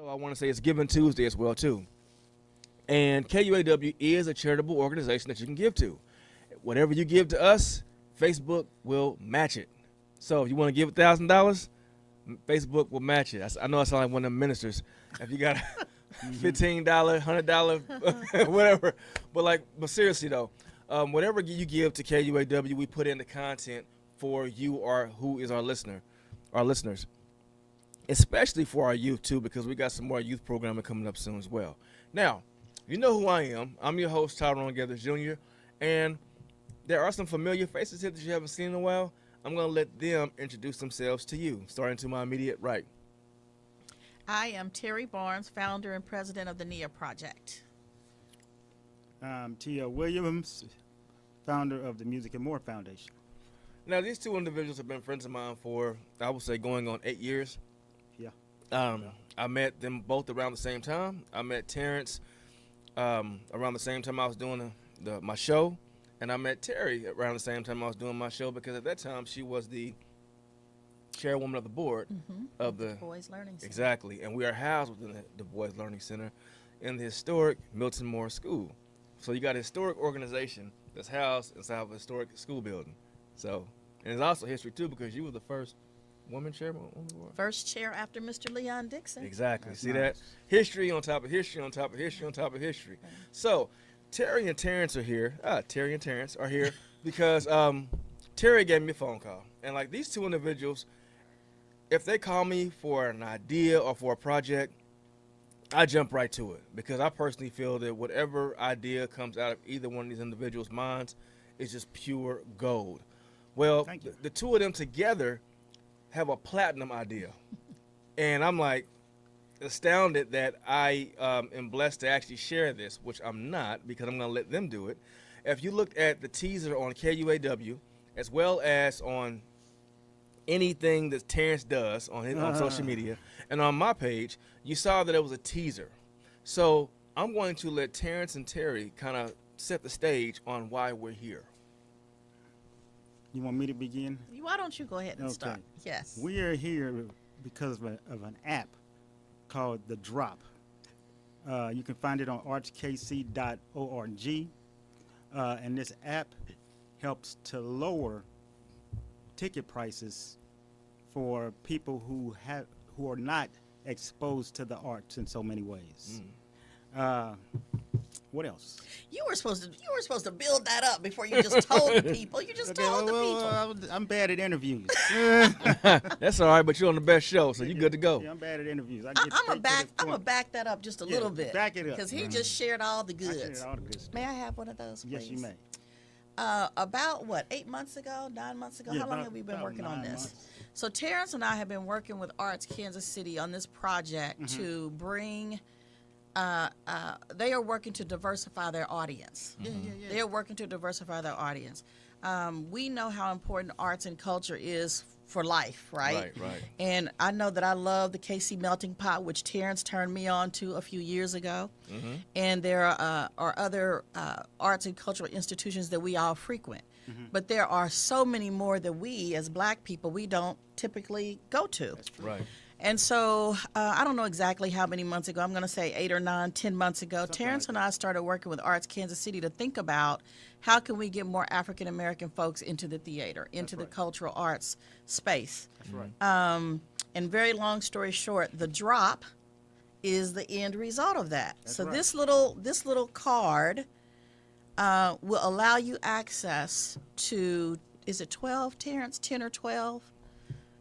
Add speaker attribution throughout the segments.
Speaker 1: So I want to say it's Giving Tuesday as well too. And KUAW is a charitable organization that you can give to. Whatever you give to us, Facebook will match it. So if you want to give $1,000, Facebook will match it. I know I sound like one of them ministers. If you got $15, $100, whatever. But seriously though, whatever you give to KUAW, we put in the content for you or who is our listeners, especially for our youth too, because we got some more youth programming coming up soon as well. Now, you know who I am. I'm your host, Tyrone Gathers Jr., and there are some familiar faces here that you haven't seen in a while. I'm going to let them introduce themselves to you, starting to my immediate right.
Speaker 2: I am Terry Barnes, founder and president of the NIA Project.
Speaker 3: I'm Tia Williams, founder of the Music and More Foundation.
Speaker 1: Now, these two individuals have been friends of mine for, I would say, going on 8 years.
Speaker 3: Yeah.
Speaker 1: I met them both around the same time. I met Terrence around the same time I was doing my show. And I met Terry around the same time I was doing my show, because at that time she was the chairwoman of the board of the
Speaker 2: Boys Learning Center.
Speaker 1: Exactly. And we are housed within the Boys Learning Center in the historic Milton Moore School. So you got a historic organization that's housed inside of a historic school building. So, and it's also history too, because you were the first woman chairman on the board.
Speaker 2: First chair after Mr. Leon Dixon.
Speaker 1: Exactly.
Speaker 3: That's
Speaker 1: See
Speaker 3: nice.
Speaker 1: that? History on top of history on top of history on top of history. So Terry and Terrence are here. Terry and Terrence are here because Terry gave me a phone call. And like these two individuals, if they call me for an idea or for a project, I jump right to it, because I personally feel that whatever idea comes out of either one of these individuals' minds is just pure gold. Well, the two of them together have a platinum idea. And I'm like astounded that I am blessed to actually share this, which I'm not, because I'm going to let them do it. If you looked at the teaser on KUAW, as well as on anything that Terrence does on social media and on my page, you saw that it was a teaser. So I'm going to let Terrence and Terry kind of set the stage on why we're here.
Speaker 3: You want me to begin?
Speaker 2: Why don't you go ahead and start? Yes.
Speaker 3: We are here because of an app called The Drop. You can find it on artskc.org. And this app helps to lower ticket prices for people who are not exposed to the arts in so many ways. What else?
Speaker 2: You were supposed to build that up before you just told the people. You just told the people.
Speaker 3: I'm bad at interviews.
Speaker 1: That's all right, but you're on the best show, so you're good to go.
Speaker 3: Yeah, I'm bad at interviews.
Speaker 2: I'm gonna back that up just a little bit.
Speaker 3: Back it up.
Speaker 2: Because he just shared all the
Speaker 3: I shared
Speaker 2: goods.
Speaker 3: all the good stuff.
Speaker 2: May I have one of those, please?
Speaker 3: Yes, you may.
Speaker 2: About what, 8 months ago, 9 months ago?
Speaker 3: Yeah,
Speaker 2: How long
Speaker 3: about-
Speaker 2: have we been
Speaker 3: about
Speaker 2: working on
Speaker 3: 9
Speaker 2: this?
Speaker 3: months.
Speaker 2: So Terrence and I have been working with Arts Kansas City on this project to bring. They are working to diversify their audience. They are working to diversify their audience. We know how important arts and culture is for life, right?
Speaker 1: Right.
Speaker 2: And I know that I love the KC Melting Pot, which Terrence turned me on to a few years ago. And there are other arts and cultural institutions that we all frequent. But there are so many more that we, as Black people, we don't typically go to.
Speaker 1: Right.
Speaker 2: And so I don't know exactly how many months ago, I'm going to say 8 or 9, 10 months ago, Terrence and I started working with Arts Kansas City to think about how can we get more African American folks into the theater, into the cultural arts space.
Speaker 3: That's right.
Speaker 2: And very long story short, the drop is the end result of that. So
Speaker 3: right.
Speaker 2: this little card will allow you access to, is it 12, Terrence, 10 or 12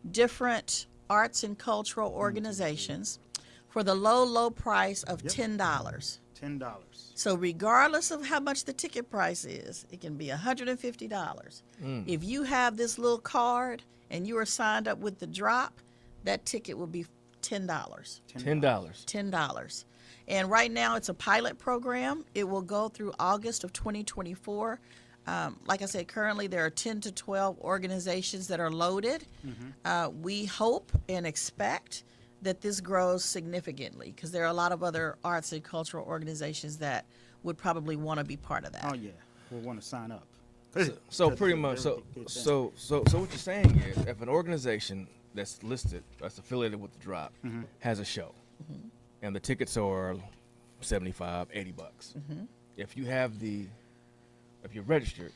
Speaker 2: different arts and cultural organizations for the low price of $10.
Speaker 3: $10.
Speaker 2: So regardless of how much the ticket price is, it can be $150. If you have this little card and you are signed up with the drop, that ticket will be $10. $10. And right now it's a pilot program. It will go through August of 2024. Like I said, currently there are 10 to 12 organizations that are loaded. We hope and expect that this grows significantly, because there are a lot of other arts and cultural organizations that would probably want to be part of that.
Speaker 3: Oh yeah, we'll want to sign up.
Speaker 1: So pretty much, so what you're saying is, if an organization that's listed, that's affiliated with the drop, has a show, and the tickets are 75, 80 bucks. If you have if you're registered,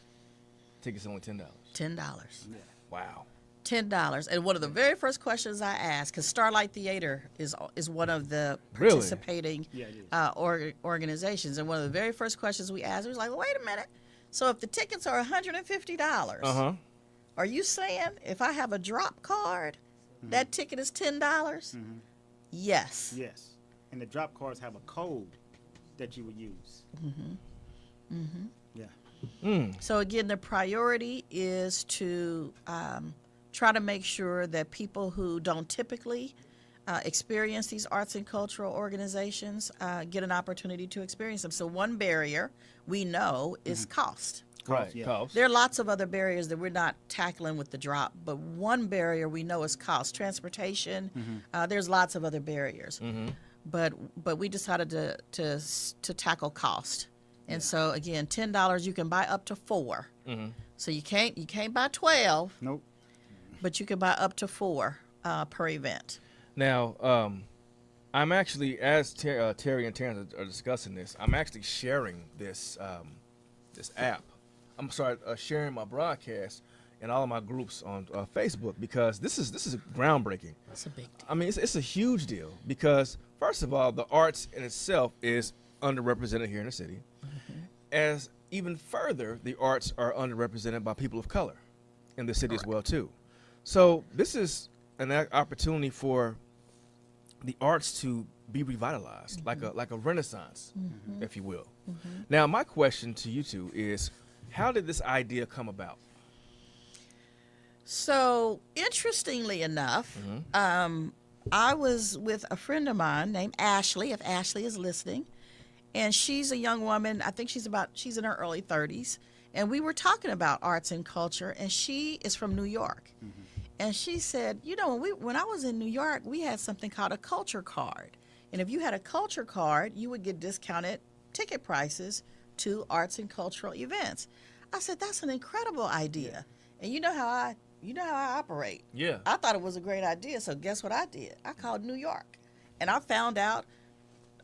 Speaker 1: tickets are only $10.
Speaker 2: $10.
Speaker 1: Wow.
Speaker 2: $10. And one of the very first questions I asked, because Starlight Theater is one of the
Speaker 1: Really?
Speaker 2: participating
Speaker 3: Yeah, it is.
Speaker 2: organizations, and one of the very first questions we asked was like, wait a minute. So if the tickets are $150, are you saying if I have a drop card, that ticket is $10? Yes.
Speaker 3: Yes. And the drop cards have a code that you would use. Yeah.
Speaker 2: So again, the priority is to try to make sure that people who don't typically experience these arts and cultural organizations get an opportunity to experience them. So one barrier we know is cost.
Speaker 1: Right.
Speaker 3: yeah.
Speaker 1: Cost.
Speaker 2: There are lots of other barriers that we're not tackling with the drop, but one barrier we know is cost. Transportation, there's lots of other barriers. But we decided to tackle cost. And so again, $10 you can buy up to 4. So you can't buy 12,
Speaker 3: Nope.
Speaker 2: but you can buy up to 4 per event.
Speaker 1: Now, I'm actually, as Terry and Terrence are discussing this, I'm actually sharing this this app. I'm sorry, sharing my broadcast in all of my groups on Facebook, because this is groundbreaking.
Speaker 2: It's a big deal.
Speaker 1: I mean, it's a huge deal because, first of all, the arts in itself is underrepresented here in the city. As even further, the arts are underrepresented by people of color in the city as well too. So this is an opportunity for the arts to be revitalized, like a renaissance, if you will. Now, my question to you two is, how did this idea come about?
Speaker 2: So interestingly enough, I was with a friend of mine named Ashley, if Ashley is listening, and she's a young woman. I think she's in her early 30s, and we were talking about arts and culture, and she is from New York. And she said, you know, when I was in New York, we had something called a culture card. And if you had a culture card, you would get discounted ticket prices to arts and cultural events. I said, that's an incredible idea. And you know how I operate.
Speaker 1: Yeah.
Speaker 2: I thought it was a great idea. So guess what I did? I called New York, and I found out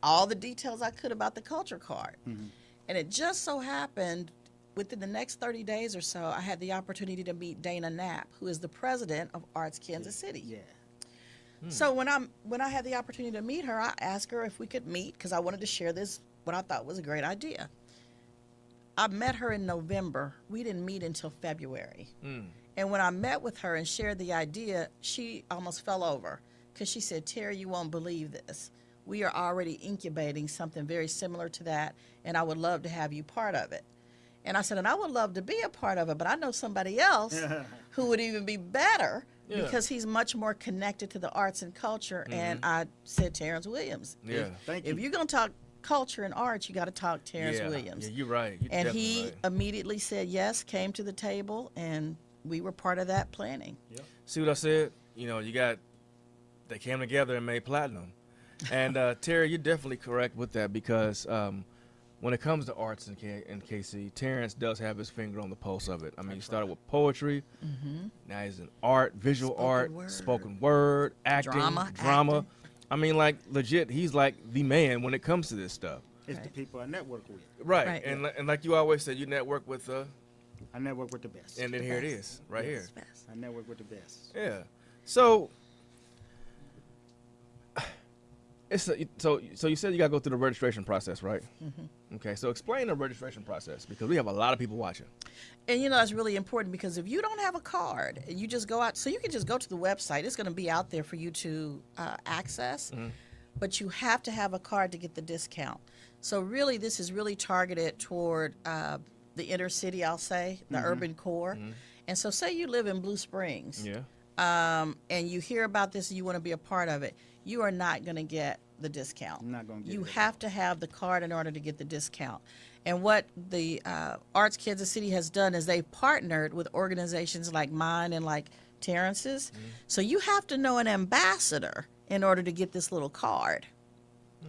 Speaker 2: all the details I could about the culture card. And it just so happened within the next 30 days or so, I had the opportunity to meet Dana Knapp, who is the president of Arts Kansas City.
Speaker 3: Yeah.
Speaker 2: So when I had the opportunity to meet her, I asked her if we could meet because I wanted to share this, what I thought was a great idea. I met her in November. We didn't meet until February. And when I met with her and shared the idea, she almost fell over because she said, Terry, you won't believe this. We are already incubating something very similar to that, and I would love to have you part of it. And I said, and I would love to be a part of it, but I know somebody else who would even be better because he's much more connected to the arts and culture. And I said, Terrence Williams.
Speaker 1: Yeah.
Speaker 3: Thank you.
Speaker 2: If you're going to talk culture and arts, you got to talk Terrence
Speaker 1: Yeah.
Speaker 2: Williams.
Speaker 1: Yeah, you're right. You're
Speaker 2: And
Speaker 1: definitely
Speaker 2: he
Speaker 1: right.
Speaker 2: immediately said yes, came to the table, and we were part of that planning.
Speaker 1: See what I said? You know, they came together and made platinum. And Terry, you're definitely correct with that because when it comes to arts in KC, Terrence does have his finger on the pulse of it. I mean, he started with poetry. Now he's in art, visual
Speaker 2: Spoken
Speaker 1: art,
Speaker 2: word.
Speaker 1: spoken word, acting,
Speaker 2: Drama,
Speaker 1: drama.
Speaker 2: acting.
Speaker 1: I mean, like, legit, he's like the man when it comes to this stuff.
Speaker 3: It's the
Speaker 2: Right.
Speaker 3: people I network with.
Speaker 1: Right.
Speaker 2: Right.
Speaker 1: And like you always said, you network with,
Speaker 3: I network with the best.
Speaker 1: and then here it
Speaker 2: best.
Speaker 1: is, right here.
Speaker 2: It's best.
Speaker 3: I network with the best.
Speaker 1: Yeah. So so you said you got to go through the registration process, right? Okay. So explain the registration process because we have a lot of people watching.
Speaker 2: And you know, that's really important because if you don't have a card and you just go out, so you can just go to the website, it's going to be out there for you to access, but you have to have a card to get the discount. So really, this is really targeted toward the inner city, I'll say, the urban core. And so say you live in Blue Springs.
Speaker 1: Yeah.
Speaker 2: And you hear about this and you want to be a part of it, you are not going to get the discount.
Speaker 3: I'm not going to get
Speaker 2: You
Speaker 3: it.
Speaker 2: have to have the card in order to get the discount. And what the Arts Kansas City has done is they've partnered with organizations like mine and like Terrence's. So you have to know an ambassador in order to get this little card,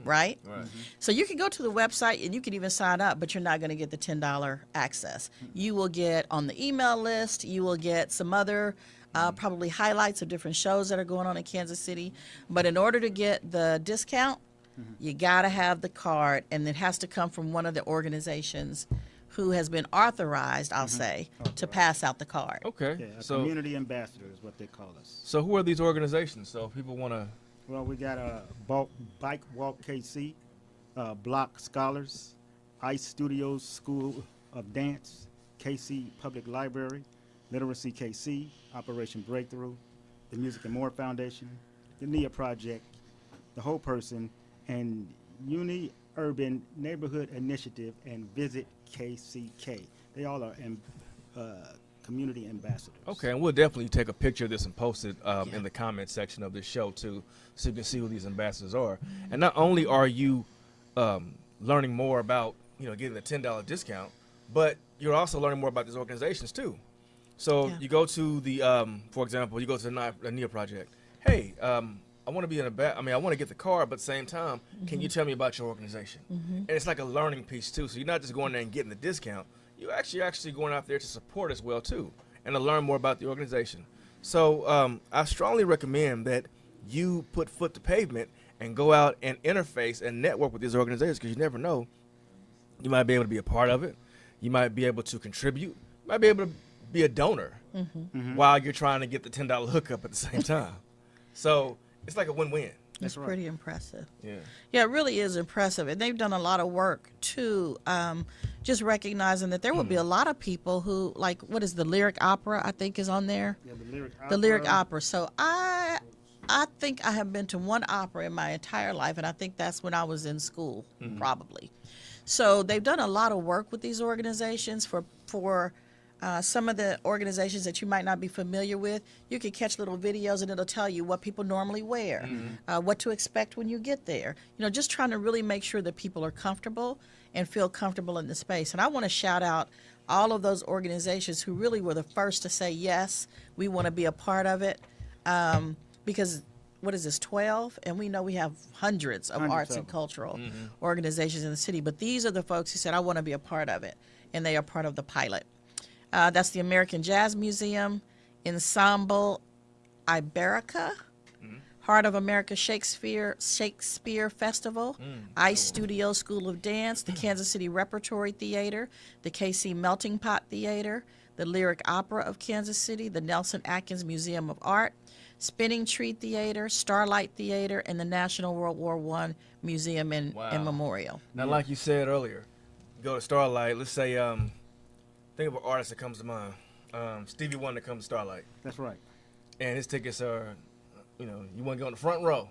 Speaker 2: right?
Speaker 1: Right.
Speaker 2: So you can go to the website and you can even sign up, but you're not going to get the $10 access. You will get on the email list, you will get some other probably highlights of different shows that are going on in Kansas City. But in order to get the discount, You got to have the card, and it has to come from one of the organizations who has been authorized, I'll say, to pass out the card.
Speaker 1: Okay.
Speaker 3: Yeah, a
Speaker 1: So
Speaker 3: community ambassador is what they call us.
Speaker 1: so who are these organizations? So if people want to.
Speaker 3: Well, we got a Bike Walk KC, Block Scholars, ICE Studios School of Dance, KC Public Library, Literacy KC, Operation Breakthrough, the Music and More Foundation, the NIA Project, the Whole Person, and Uni Urban Neighborhood Initiative, and Visit KCK. They all are community ambassadors.
Speaker 1: Okay, and we'll definitely take a picture of this and post it in the comment section of this show too, so you can see who these ambassadors are. And not only are you learning more about getting the $10 discount, but you're also learning more about these organizations too. So
Speaker 2: Yeah.
Speaker 1: you go to the, for example, you go to the NIA Project. Hey, I want to be in a I want to get the card, but at the same time, can you tell me about your organization? And it's like a learning piece too. So you're not just going there and getting the discount. You're actually going out there to support as well too, and to learn more about the organization. So I strongly recommend that you put foot to pavement and go out and interface and network with these organizations, because you never know. You might be able to be a part of it. You might be able to contribute. You might be able to be a donor while you're trying to get the $10 hookup at the same time. So it's like a win-win.
Speaker 2: It's
Speaker 3: right.
Speaker 2: pretty impressive.
Speaker 1: Yeah.
Speaker 2: Yeah, it really is impressive. And they've done a lot of work, too, just recognizing that there will be a lot of people who, like, what is the Lyric Opera, I think, is on there?
Speaker 3: Yeah, the Lyric Opera.
Speaker 2: The Lyric Opera. So I think I have been to one opera in my entire life, and I think that's when I was in school, probably. So they've done a lot of work with these organizations for some of the organizations that you might not be familiar with. You can catch little videos and it'll tell you what people normally wear, what to expect when you get there. Just trying to really make sure that people are comfortable and feel comfortable in the space. And I want to shout out all of those organizations who really were the first to say, yes, we want to be a part of it. Because what is this, 12? And we know we have hundreds of
Speaker 3: Hundreds
Speaker 2: arts
Speaker 3: of
Speaker 2: and
Speaker 3: them.
Speaker 2: cultural organizations in the city. But these are the folks who said, I want to be a part of it. And they are part of the pilot. That's the American Jazz Museum, Ensemble Iberica, Heart of America Shakespeare Festival, ICE Studio School of Dance, the Kansas City Repertory Theater, the KC Melting Pot Theater, the Lyric Opera of Kansas City, the Nelson Atkins Museum of Art, Spinning Tree Theater, Starlight Theater, and the National World War I Museum and Memorial.
Speaker 1: Now, like you said earlier, go to Starlight. Let's say, think of an artist that comes to mind. Stevie Wonder comes to Starlight,
Speaker 3: That's right.
Speaker 1: and his tickets are, you want to go in the front row.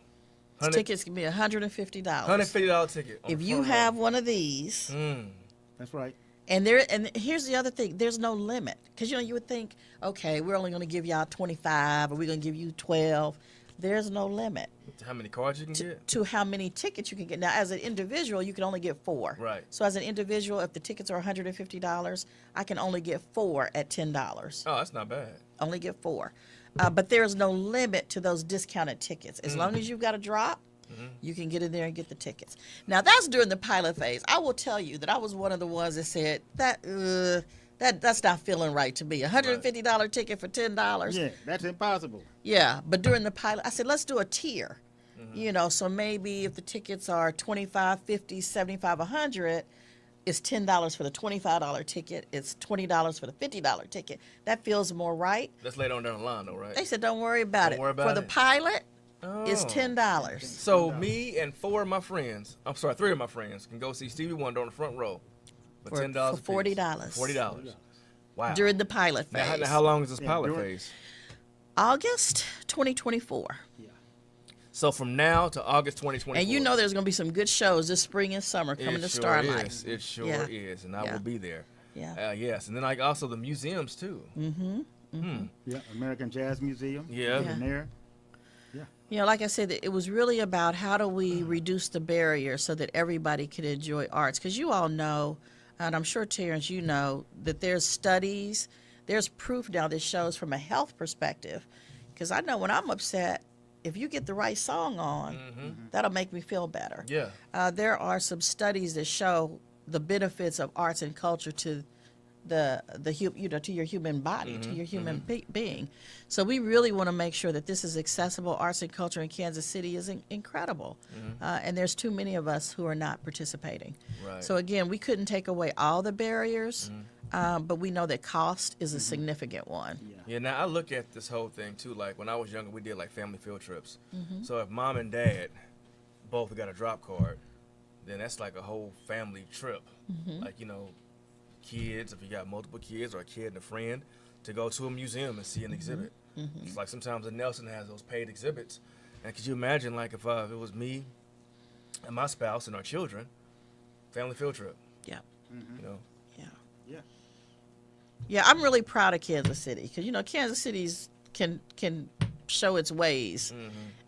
Speaker 2: Tickets can be $150.
Speaker 1: $150 ticket. on
Speaker 2: If
Speaker 1: the
Speaker 2: you
Speaker 1: front row.
Speaker 2: have one of these,
Speaker 3: That's right.
Speaker 2: and here's the other thing, there's no limit. Because you would think, okay, we're only going to give y'all 25, or we're going to give you 12. There's no limit
Speaker 1: How many cards you can get?
Speaker 2: to how many tickets you can get. Now, as an individual, you can only get 4.
Speaker 1: Right.
Speaker 2: So as an individual, if the tickets are $150, I can only get 4 at $10.
Speaker 1: Oh, that's not bad.
Speaker 2: Only get 4. But there's no limit to those discounted tickets. As long as you've got a drop, you can get in there and get the tickets. Now, that's during the pilot phase. I will tell you that I was one of the ones that said, that's not feeling right to me. $150 ticket for $10.
Speaker 3: Yeah, that's impossible.
Speaker 2: Yeah, but during the pilot, I said, let's do a tier. So maybe if the tickets are $25, $50, $75, $100, it's $10 for the $25 ticket. It's $20 for the $50 ticket. That feels more right.
Speaker 1: That's later on down the line, though, right?
Speaker 2: They said, don't worry about
Speaker 1: Don't
Speaker 2: it.
Speaker 1: worry about
Speaker 2: For the
Speaker 1: it.
Speaker 2: pilot,
Speaker 1: Oh.
Speaker 2: it's $10.
Speaker 1: So me and 3 of my friends can go see Stevie Wonder on the front row for
Speaker 2: For-
Speaker 1: $10
Speaker 2: for $40.
Speaker 1: $40. Wow.
Speaker 2: During the pilot phase.
Speaker 1: Now, how long is this
Speaker 3: Yeah,
Speaker 1: pilot
Speaker 3: during-
Speaker 1: phase?
Speaker 2: August 2024.
Speaker 1: So from now to August 2024.
Speaker 2: And there's going to be some good shows this spring and summer coming to Starlight.
Speaker 1: Is. It sure
Speaker 2: Yeah.
Speaker 1: is, and I
Speaker 2: Yeah.
Speaker 1: will be there.
Speaker 2: Yeah.
Speaker 1: Yes, and then also the museums too.
Speaker 3: Yeah, American Jazz Museum.
Speaker 1: Yeah.
Speaker 3: In there.
Speaker 2: Like I said, it was really about how do we reduce the barrier so that everybody can enjoy arts. Because you all know, and I'm sure, Terrence, you know, that there's studies, there's proof now that shows from a health perspective. Because I know when I'm upset, if you get the right song on, that'll make me feel better.
Speaker 1: Yeah.
Speaker 2: There are some studies that show the benefits of arts and culture to to your human body, to your human being. So we really want to make sure that this is accessible. Arts and culture in Kansas City is incredible, and there's too many of us who are not participating.
Speaker 1: Right.
Speaker 2: So again, we couldn't take away all the barriers, but we know that cost is a significant one.
Speaker 1: Yeah, now I look at this whole thing too. Like when I was younger, we did like family field trips. So if mom and dad both got a drop card, then that's like a whole family trip. Like, you know, kids, if you got multiple kids or a kid and a friend, to go to a museum and see an exhibit. It's like sometimes the Nelson has those paid exhibits. And could you imagine, like, if it was me and my spouse and our children, family field trip,
Speaker 2: Yeah.
Speaker 1: you know?
Speaker 2: Yeah.
Speaker 3: Yeah.
Speaker 2: Yeah, I'm really proud of Kansas City because Kansas City's can show its ways,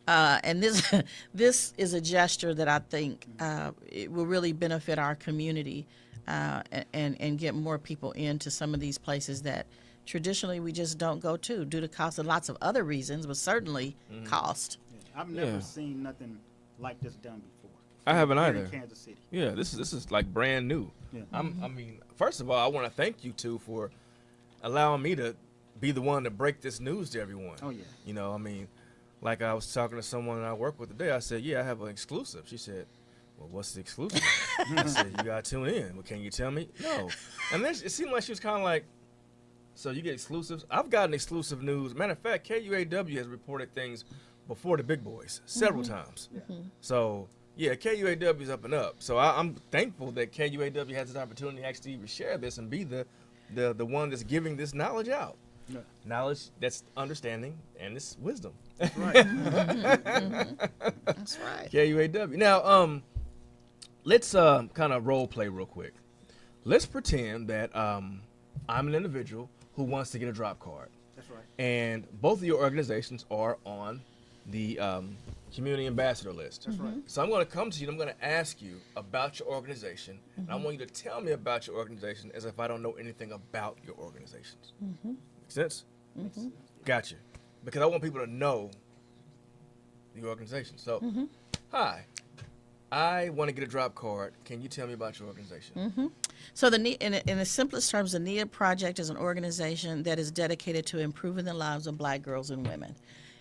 Speaker 2: and this is a gesture that I think it will really benefit our community and get more people into some of these places that traditionally we just don't go to due to cost and lots of other reasons, but certainly cost.
Speaker 3: Yeah. I've never
Speaker 1: Yeah.
Speaker 3: seen nothing like this done before.
Speaker 1: I haven't
Speaker 3: Here
Speaker 1: either.
Speaker 3: in Kansas City.
Speaker 1: Yeah, this is like brand new.
Speaker 3: Yeah.
Speaker 1: I mean, first of all, I want to thank you two for allowing me to be the one to break this news to everyone.
Speaker 3: Oh, yeah.
Speaker 1: You know, I mean, like I was talking to someone I work with today. I said, "Yeah, I have an exclusive." She said, "Well, what's the exclusive?" I said, "You gotta tune in." Well, can you tell me? No. And then it seemed like she was kind of like, "So you get exclusives?" I've gotten exclusive news. Matter of fact, KUAW has reported things before the big boys several times. So yeah, KUAW is up and up. So I'm thankful that KUAW has this opportunity to actually share this and be the one that's giving this knowledge out.
Speaker 3: Yeah.
Speaker 1: Knowledge that's understanding and it's wisdom.
Speaker 3: Right.
Speaker 2: That's right.
Speaker 1: KUAW. Now, let's kind of role play real quick. Let's pretend that I'm an individual who wants to get a drop card,
Speaker 3: That's right.
Speaker 1: and both of your organizations are on the community ambassador list.
Speaker 3: That's right.
Speaker 1: So I'm going to come to you and I'm going to ask you about your organization. And I want you to tell me about your organization as if I don't know anything about your organizations. Make sense? Gotcha. Because I want people to know the organization. So, hi, I want to get a drop card. Can you tell me about your organization?
Speaker 2: So in the simplest terms, the NIA Project is an organization that is dedicated to improving the lives of Black girls and women.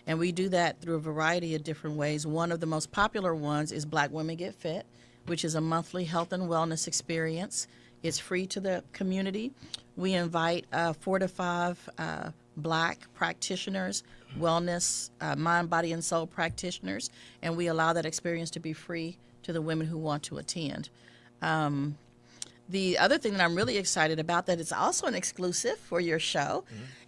Speaker 2: And we do that through a variety of different ways. One of the most popular ones is Black Women Get Fit, which is a monthly health and wellness experience. It's free to the community. We invite 4 to 5 Black practitioners, wellness, mind, body, and soul practitioners, and we allow that experience to be free to the women who want to attend. The other thing that I'm really excited about that is also an exclusive for your show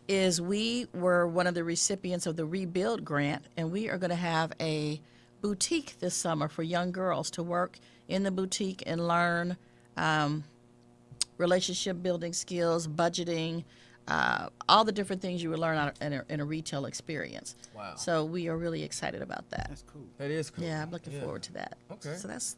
Speaker 2: is we were one of the recipients of the Rebuild Grant, and we are going to have a boutique this summer for young girls to work in the boutique and learn relationship building skills, budgeting, all the different things you would learn out in a retail experience.
Speaker 1: Wow.
Speaker 2: So we are really excited about that.
Speaker 3: That's cool.
Speaker 1: That is cool.
Speaker 2: Yeah, I'm looking forward to that.
Speaker 1: Okay.
Speaker 2: So that's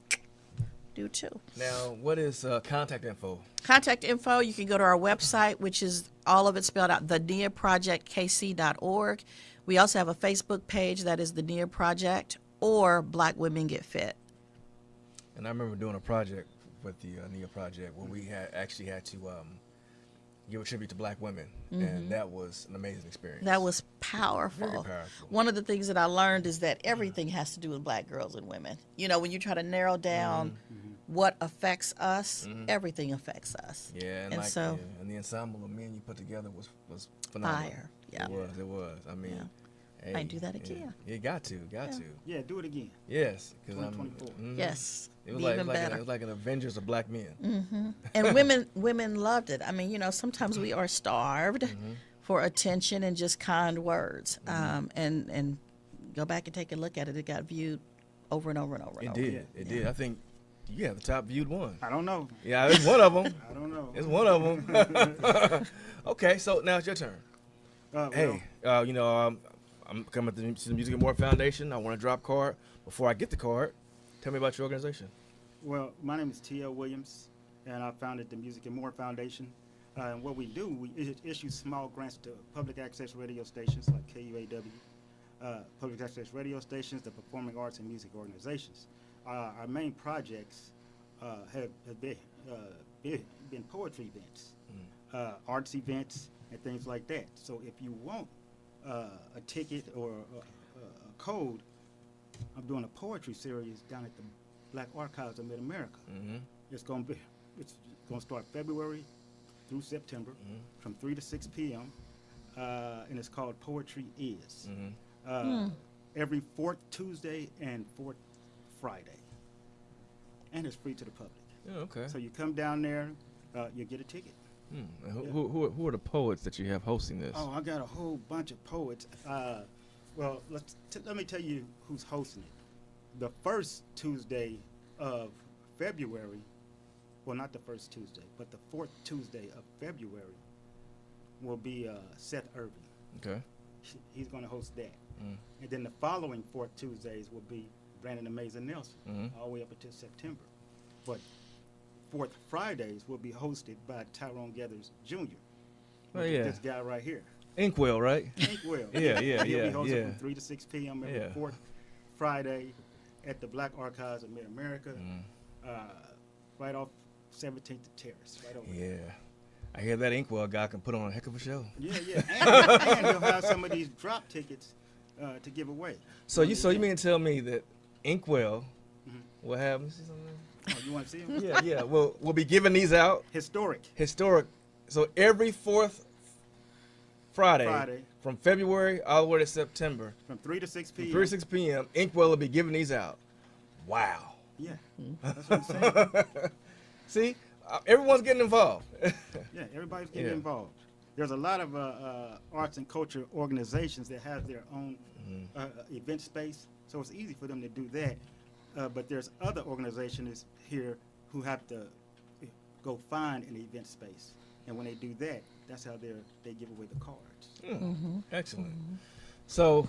Speaker 2: do too.
Speaker 1: Now, what is contact info?
Speaker 2: Contact info, you can go to our website, which is all of it spelled out, theniaprojectkc.org. We also have a Facebook page that is the NIA Project or Black Women Get Fit.
Speaker 1: And I remember doing a project with the NIA Project where we had to give a tribute to Black women, and that was an amazing experience.
Speaker 2: That was powerful.
Speaker 1: Very powerful.
Speaker 2: One of the things that I learned is that everything has to do with Black girls and women. You know, when you try to narrow down what affects us, everything affects us.
Speaker 1: Yeah,
Speaker 2: And so-
Speaker 1: and the ensemble of men you put together was phenomenal.
Speaker 2: Fire. Yeah.
Speaker 1: It was. I mean, hey,
Speaker 2: I'd do that
Speaker 1: yeah.
Speaker 2: again.
Speaker 1: You got to.
Speaker 3: Yeah, do it again.
Speaker 1: Yes, because
Speaker 3: 2024.
Speaker 2: Yes.
Speaker 1: It was
Speaker 2: even
Speaker 1: like
Speaker 2: better.
Speaker 1: it was like an Avengers of Black men.
Speaker 2: And women loved it. I mean, you know, sometimes we are starved for attention and just kind words. And go back and take a look at it. It got viewed over and over and over and
Speaker 1: It
Speaker 2: over.
Speaker 1: did. It did. I think you have the top viewed one.
Speaker 3: I don't know.
Speaker 1: Yeah, it's one of them.
Speaker 3: I don't know.
Speaker 1: It's one of them. Okay, so now it's your turn. Hey, I'm coming to the Music and More Foundation. I want a drop card. Before I get the card, tell me about your organization.
Speaker 3: Well, my name is T.L. Williams, and I founded the Music and More Foundation. And what we do, we issue small grants to public access radio stations like KUAW, public access radio stations, the performing arts and music organizations. Our main projects have been poetry events. arts events and things like that. So if you want a ticket or a code, I'm doing a poetry series down at the Black Archives of Mid-America.
Speaker 1: Mm-hmm.
Speaker 3: It's going to start February through September from 3 to 6 p.m. And it's called Poetry Is.
Speaker 1: Mm-hmm.
Speaker 3: Every fourth Tuesday and fourth Friday. And it's free to the public.
Speaker 1: Yeah, okay.
Speaker 3: So you come down there, you get a ticket.
Speaker 1: And who are the poets that you have hosting this?
Speaker 3: Oh, I got a whole bunch of poets. Well, let me tell you who's hosting it. The first Tuesday of February, well, not the first Tuesday, but the fourth Tuesday of February will be Seth Irving.
Speaker 1: Okay.
Speaker 3: He's going to host that.
Speaker 1: Mm.
Speaker 3: And then the following fourth Tuesdays will be Brandon Amazing Nelson, all the way up until September. But fourth Fridays will be hosted by Tyrone Gathers Jr.
Speaker 1: Oh,
Speaker 3: which is
Speaker 1: yeah.
Speaker 3: this guy right here.
Speaker 1: Inkwell, right?
Speaker 3: Inkwell.
Speaker 1: Yeah,
Speaker 3: He'll be
Speaker 1: yeah,
Speaker 3: hosted
Speaker 1: yeah.
Speaker 3: from 3 to 6 p.m. every
Speaker 1: Yeah.
Speaker 3: fourth Friday at the Black Archives of Mid-America, right off 17th Terrace, right over there.
Speaker 1: Yeah. I hear that Inkwell guy can put on a heck of a show.
Speaker 3: Yeah, and he'll have some of these drop tickets to give away.
Speaker 1: So you mean to tell me that Inkwell will have? Let me see something.
Speaker 3: Oh, you want to see him?
Speaker 1: Yeah. We'll be giving these out.
Speaker 3: Historic.
Speaker 1: So every fourth Friday
Speaker 3: Friday.
Speaker 1: from February all the way to September,
Speaker 3: From 3 to 6 p.m.
Speaker 1: 3 to 6 p.m., Inkwell will be giving these out. Wow.
Speaker 3: Yeah, that's what I'm saying.
Speaker 1: See, everyone's getting involved.
Speaker 3: Yeah, everybody's getting
Speaker 1: Yeah.
Speaker 3: involved. There's a lot of arts and culture organizations that have their own event space, so it's easy for them to do that. But there's other organizations here who have to go find an event space, and when they do that, that's how they give away the cards.
Speaker 1: Excellent. So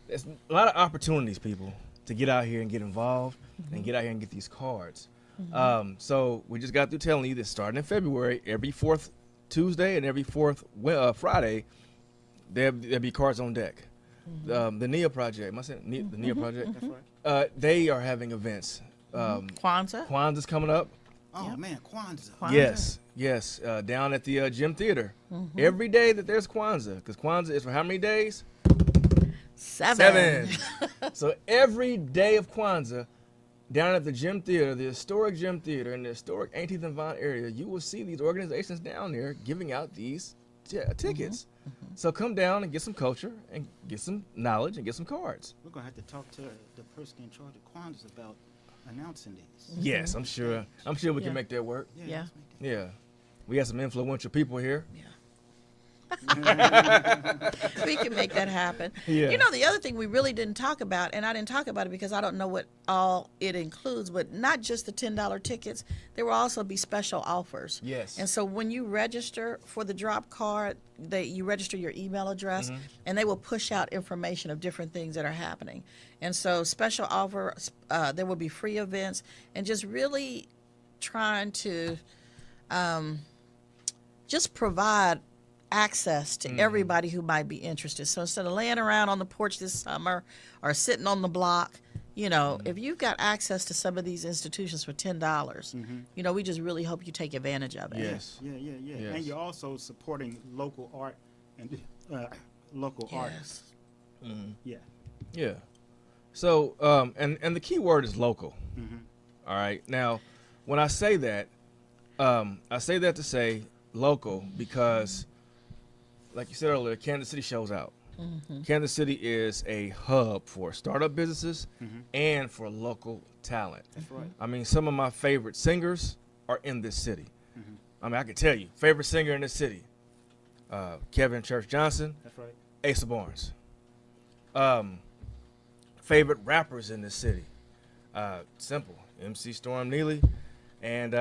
Speaker 1: there's a lot of opportunities, people, to get out here and get involved and get out here and get these cards. So we just got through telling you that starting in February, every fourth Tuesday and every fourth Friday, there'll be cards on deck. The NEA Project, am I saying the NEA Project?
Speaker 3: That's right.
Speaker 1: They are having events.
Speaker 2: Kwanzaa.
Speaker 1: Kwanzaa's coming up.
Speaker 3: Oh
Speaker 2: Yep.
Speaker 3: man, Kwanzaa.
Speaker 2: Kwanzaa.
Speaker 1: Yes, down at the Gym Theater. Every day that there's Kwanzaa, because Kwanzaa is for how many days? 7. So every day of Kwanzaa, down at the Gym Theater, the historic Gym Theater in the historic 18th and Vine area, you will see these organizations down there giving out these tickets. So come down and get some culture and get some knowledge and get some cards.
Speaker 3: We're gonna have to talk to the person in charge of Kwanzaa about announcing these.
Speaker 1: Yes, I'm sure we
Speaker 2: Yeah.
Speaker 1: can make that work.
Speaker 2: Yeah.
Speaker 3: let's make
Speaker 1: Yeah. We got some influential people here.
Speaker 2: We can make that happen.
Speaker 1: Yeah.
Speaker 2: You know, the other thing we really didn't talk about, and I didn't talk about it because I don't know what all it includes, but not just the $10 tickets, there will also be special offers.
Speaker 1: Yes.
Speaker 2: And so when you register for the drop card, you register your email address, and they will push out information of different things that are happening. And so special offer, there will be free events, and just really trying to just provide access to everybody who might be interested. So instead of laying around on the porch this summer or sitting on the block, you know, if you've got access to some of these institutions for $10, you know, we just really hope you take advantage of it.
Speaker 1: Yes.
Speaker 3: Yeah.
Speaker 1: Yes.
Speaker 3: And you're also supporting local art and local artists. Yeah.
Speaker 1: Yeah. So, and the key word is local. All right. Now, when I say that to say local because, like you said earlier, Kansas City shows out. Kansas City is a hub for startup businesses and for local talent.
Speaker 3: That's right.
Speaker 1: I mean, some of my favorite singers are in this city. I mean, I can tell you, favorite singer in this city, Kevin Church Johnson,
Speaker 3: That's right.
Speaker 1: Asa Barnes. Favorite rappers in this city, simple, MC Storm Neely, and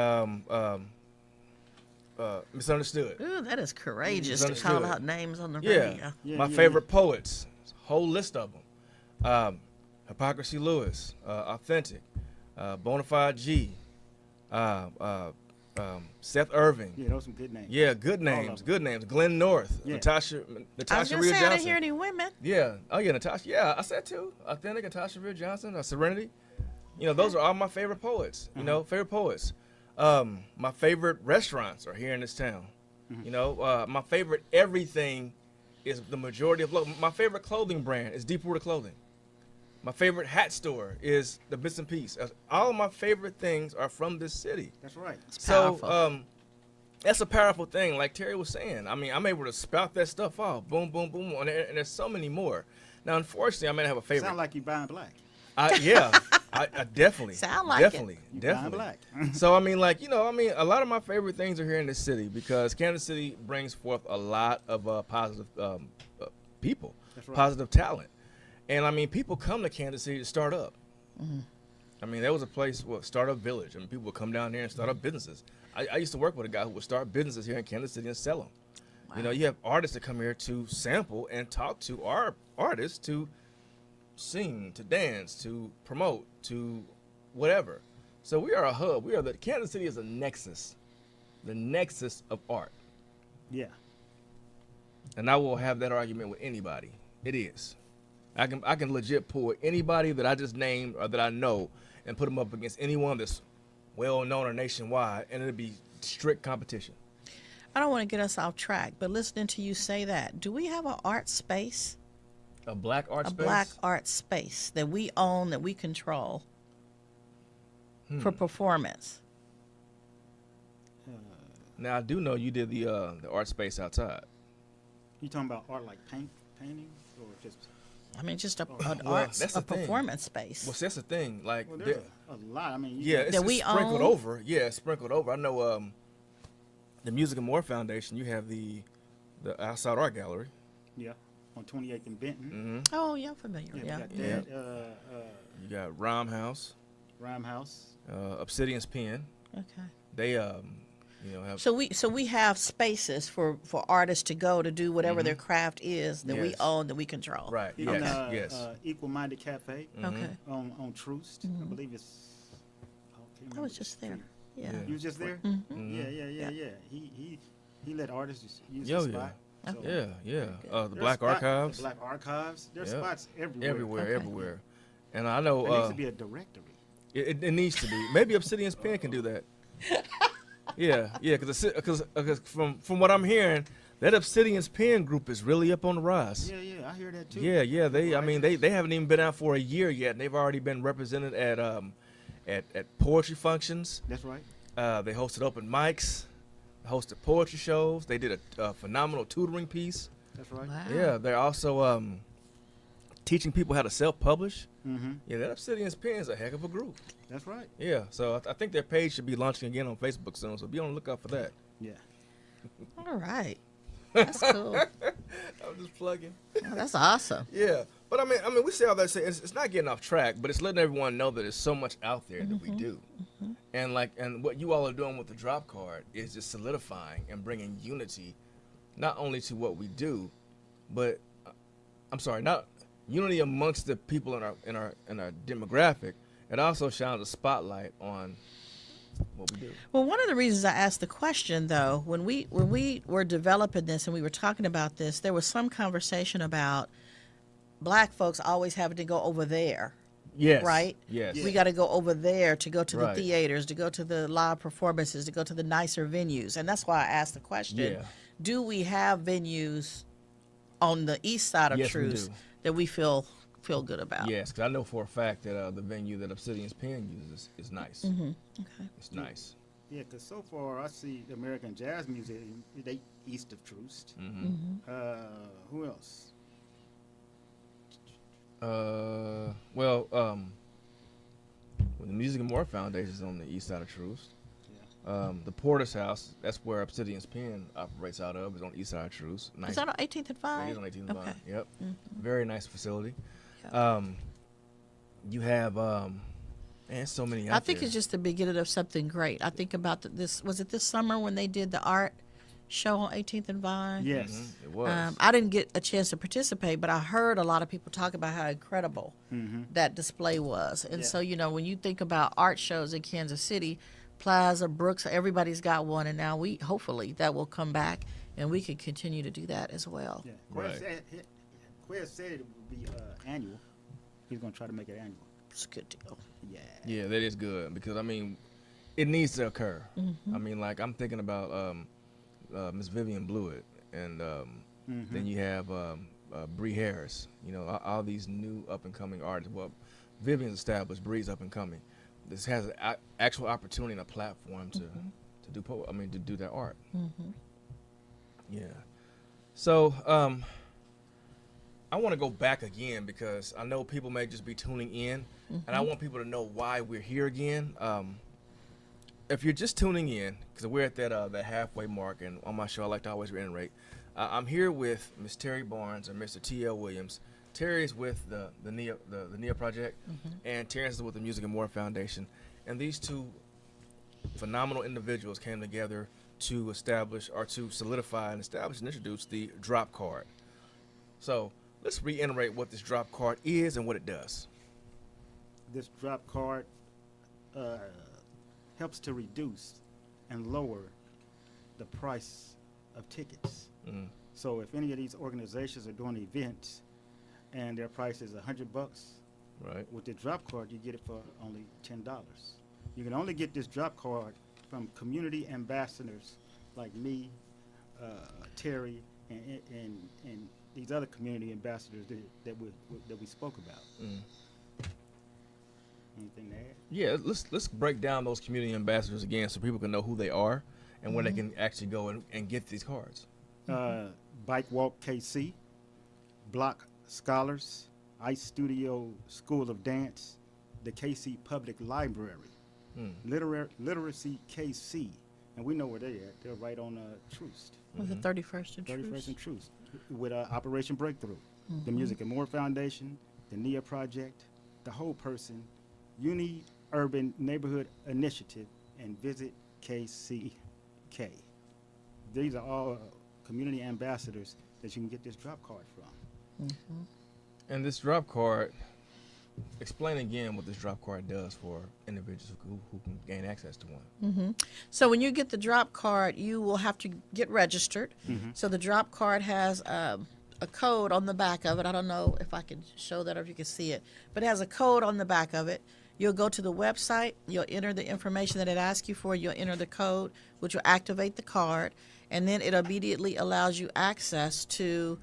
Speaker 1: Misunderstood.
Speaker 2: Ooh, that is courageous to call
Speaker 1: Misunderstood.
Speaker 2: out names on the
Speaker 1: Yeah.
Speaker 2: radio.
Speaker 3: Yeah,
Speaker 1: My
Speaker 3: yeah,
Speaker 1: favorite poets, whole list of them. Hypocrisy Lewis, Authentic, Bonafide G, Seth Irving.
Speaker 3: Yeah, those are some good names.
Speaker 1: Yeah, good
Speaker 3: All
Speaker 1: names,
Speaker 3: of
Speaker 1: good names. Glenn North,
Speaker 3: Yeah.
Speaker 1: Natasha
Speaker 2: I was
Speaker 1: Natasha
Speaker 2: going to
Speaker 1: Rhea
Speaker 2: say, I didn't
Speaker 1: Johnson.
Speaker 2: hear any women.
Speaker 1: Yeah. Oh yeah, Natasha. Yeah, I said too. Authentic, Natasha Rhea Johnson, Serenity. You know, those are all my favorite poets. You know, favorite poets. My favorite restaurants are here in this town. You know, my favorite everything is the majority of my favorite clothing brand is Deep Rooted Clothing. My favorite hat store is the Bits and Piece. All of my favorite things are from this city.
Speaker 3: That's right.
Speaker 1: So
Speaker 2: powerful.
Speaker 1: that's a powerful thing, like Terry was saying. I mean, I'm able to spout that stuff off, boom, boom, boom, and there's so many more. Now, unfortunately, I may not have a favorite.
Speaker 3: Sound like you buying black.
Speaker 1: Yeah, I definitely.
Speaker 2: Sound like it.
Speaker 1: definitely,
Speaker 3: You
Speaker 1: definitely.
Speaker 3: buying black.
Speaker 1: So I mean, like, you know, I mean, a lot of my favorite things are here in this city because Kansas City brings forth a lot of positive people,
Speaker 3: That's right.
Speaker 1: positive talent, and I mean, people come to Kansas City to start up. I mean, there was a place, Startup Village. I mean, people would come down there and start up businesses. I used to work with a guy who would start businesses here in Kansas City and sell them. You know, you have artists that come here to sample and talk to our artists to sing, to dance, to promote, to whatever. So we are a hub. Kansas City is a nexus, the nexus of art.
Speaker 3: Yeah.
Speaker 1: And I will have that argument with anybody. It is. I can legit pull anybody that I just named or that I know and put them up against anyone that's well known or nationwide, and it'll be strict competition.
Speaker 2: I don't want to get us off track, but listening to you say that, do we have an art space?
Speaker 1: A black art
Speaker 2: A
Speaker 1: space?
Speaker 2: black art space that we own, that we control for performance?
Speaker 1: Now I do know you did the art space outside.
Speaker 3: You talking about art like painting, or just?
Speaker 2: I mean, just an
Speaker 1: Well,
Speaker 2: art,
Speaker 1: that's
Speaker 2: a
Speaker 1: the thing.
Speaker 2: performance space.
Speaker 1: Well, see, that's the thing. Like,
Speaker 3: Well, there's a lot. I mean,
Speaker 1: yeah, it's
Speaker 2: That we
Speaker 1: sprinkled
Speaker 2: own?
Speaker 1: over. Yeah, it's sprinkled over. I know the Music and More Foundation. You have the Outside Art Gallery.
Speaker 3: yeah, on 28th and Benton.
Speaker 1: Mm-hmm.
Speaker 2: Oh, yeah, I'm familiar.
Speaker 3: Yeah,
Speaker 2: Yeah.
Speaker 3: we got
Speaker 1: Yeah.
Speaker 3: that.
Speaker 1: You got Rhyme House,
Speaker 3: Rhyme House.
Speaker 1: Obsidian's Pen.
Speaker 2: Okay.
Speaker 1: They you know, have
Speaker 2: So we have spaces for artists to go to do whatever their craft is that we
Speaker 1: Yes.
Speaker 2: own, that we control.
Speaker 1: right.
Speaker 3: Even
Speaker 1: Yes. Yes.
Speaker 3: Equal Minded Cafe
Speaker 2: Okay.
Speaker 3: on Troost. I believe it's. can't
Speaker 2: I was
Speaker 3: remember
Speaker 2: just
Speaker 3: the
Speaker 2: there.
Speaker 3: street.
Speaker 2: Yeah.
Speaker 1: Yeah.
Speaker 3: You was just there?
Speaker 2: Mhm.
Speaker 3: Yeah. He let artists use
Speaker 1: Yo,
Speaker 3: the
Speaker 1: yeah.
Speaker 3: spot. So
Speaker 1: Yeah. Yeah. The
Speaker 3: there's
Speaker 1: Black Archives.
Speaker 3: The Black Archives. There's
Speaker 1: Yep.
Speaker 3: spots everywhere.
Speaker 1: Everywhere.
Speaker 2: Okay.
Speaker 1: Everywhere. And I know
Speaker 3: There needs to be a directory.
Speaker 1: it needs to be. Maybe Obsidian's Pen can do that. Yeah. Because from what I'm hearing, that Obsidian's Pen group is really up on the rise.
Speaker 3: Yeah, I hear that too.
Speaker 1: Yeah. They haven't even been out for a year yet, and they've already been represented at poetry functions.
Speaker 3: That's right.
Speaker 1: They hosted open mics, hosted poetry shows. They did a phenomenal tutoring piece.
Speaker 3: That's right.
Speaker 2: Wow.
Speaker 1: Yeah, they're also teaching people how to self-publish.
Speaker 3: Mm-hmm.
Speaker 1: Yeah, that Obsidian's Pen is a heck of a group.
Speaker 3: That's right.
Speaker 1: Yeah, so I think their page should be launching again on Facebook soon, so be on the lookout for that.
Speaker 3: Yeah.
Speaker 2: All right. That's cool.
Speaker 1: I'm just plugging.
Speaker 2: Oh, that's awesome.
Speaker 1: Yeah, but I mean, we say all that. Say it's not getting off track, but it's letting everyone know that there's so much out there that we do, and what you all are doing with the drop card is just solidifying and bringing unity, not only to what we do, but not unity amongst the people in our demographic. It also shines a spotlight on what we do.
Speaker 2: Well, one of the reasons I asked the question, though, when we were developing this and we were talking about this, there was some conversation about black folks always having to go over there.
Speaker 1: Yes.
Speaker 2: Right?
Speaker 1: Yes.
Speaker 2: We got to go over there to go to
Speaker 1: Right.
Speaker 2: the theaters, to go to the live performances, to go to the nicer venues. And that's why I asked the question,
Speaker 1: Yeah.
Speaker 2: do we have venues on the east side of
Speaker 1: Yes, we
Speaker 2: Truce
Speaker 1: do.
Speaker 2: that we feel good about?
Speaker 1: Yes, because I know for a fact that the venue that Obsidian's Pen uses is nice.
Speaker 2: Mm-hmm. Okay.
Speaker 1: It's nice.
Speaker 3: Yeah, because so far I see the American Jazz Museum, they east of Troost.
Speaker 1: Mm-hmm.
Speaker 3: Who else?
Speaker 1: Well, the Music and More Foundation is on the east side of Troost.
Speaker 3: Yeah.
Speaker 1: The Porter's House, that's where Obsidian's Pen operates out of, is on the east side of Troost. Nice.
Speaker 2: Is that on 18th and 5?
Speaker 1: It is on 18th and
Speaker 2: Okay.
Speaker 1: Vine. Yep.
Speaker 2: Mm-hmm.
Speaker 1: Very nice facility.
Speaker 2: Yeah.
Speaker 1: You have man, so many out
Speaker 2: I think
Speaker 1: there.
Speaker 2: it's just the beginning of something great. I think about this. Was it this summer when they did the art show on 18th and Vine?
Speaker 3: Yes.
Speaker 1: Mhm, it was.
Speaker 2: I didn't get a chance to participate, but I heard a lot of people talk about how incredible that display was. And
Speaker 3: Yeah.
Speaker 2: so, when you think about art shows in Kansas City, Plaza, Brooks, everybody's got one, and now hopefully that will come back, and we can continue to do that as well.
Speaker 3: Yeah.
Speaker 1: Right.
Speaker 3: Quez said it would be annual. He's going to try to make it annual.
Speaker 2: It's a good deal.
Speaker 3: Yeah.
Speaker 1: Yeah, that is good because it needs to occur.
Speaker 2: Mm-hmm.
Speaker 1: I mean, like I'm thinking about Miss Vivian Blewett, and then you have Bree Harris. You know, all these new up and coming artists. Well, Vivian's established, Bree's up and coming. This has an actual opportunity and a platform to do their art. Yeah. So I want to go back again because I know people may just be tuning in, and I want people to know why we're here again. If you're just tuning in, because we're at that halfway mark, and on my show I like to always reiterate, I'm here with Miss Terry Barnes and Mr. T.L. Williams. Terry is with the NIA Project, and Terrence is with the Music and More Foundation. And these two phenomenal individuals came together to solidify and establish and introduce the drop card. So let's reiterate what this drop card is and what it does.
Speaker 3: This drop card helps to reduce and lower the price of tickets. So if any of these organizations are doing events and their price is $100,
Speaker 1: right,
Speaker 3: with the drop card you get it for only $10. You can only get this drop card from community ambassadors like me, Terry, and these other community ambassadors that we spoke about. Anything to add?
Speaker 1: Yeah, let's break down those community ambassadors again so people can know who they are and where they can actually go and get these cards.
Speaker 3: Bike Walk KC, Block Scholars, Ice Studio School of Dance, the KC Public Library, Literacy KC, and we know where they're at. They're right on Troost.
Speaker 2: Was it 31st and
Speaker 3: 31st and Troost, with Operation Breakthrough, the Music and More Foundation, the NIA Project, the Whole Person, Uni Urban Neighborhood Initiative, and Visit KCK. These are all community ambassadors that you can get this drop card from.
Speaker 1: And this drop card, explain again what this drop card does for individuals who can gain access to one.
Speaker 2: So when you get the drop card, you will have to get registered. So the drop card has a code on the back of it. I don't know if I can show that or if you can see it, but it has a code on the back of it. You'll go to the website, you'll enter the information that it asks you for, you'll enter the code, which will activate the card, and then it immediately allows you access to